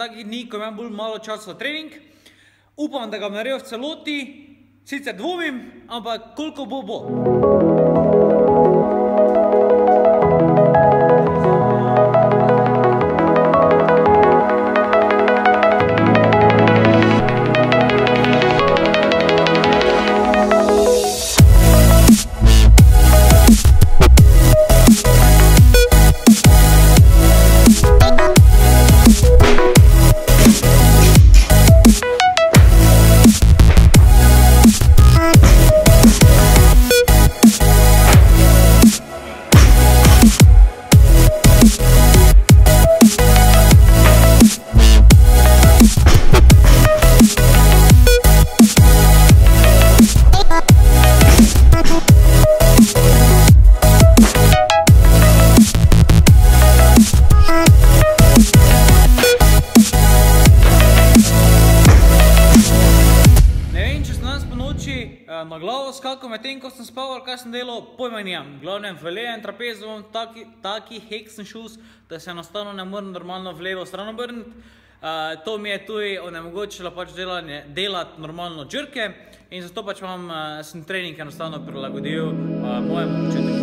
takih dni, ko imam bolj malo časa za trening. Upam, da ga bom naredil v celoti, sicer dvomim, ampak koliko bo, bo. Na glavo skakal med tem, ko sem spal, ali kaj sem delal, pojma nimam. Glavnem, v levem trapezu imam taki hexen shoes, da se enostavno ne morem normalno v levo stran obrniti. To mi je tudi onemogočilo pač delati normalno džrke in zato pač sem trening enostavno prilagodil mojemu početku.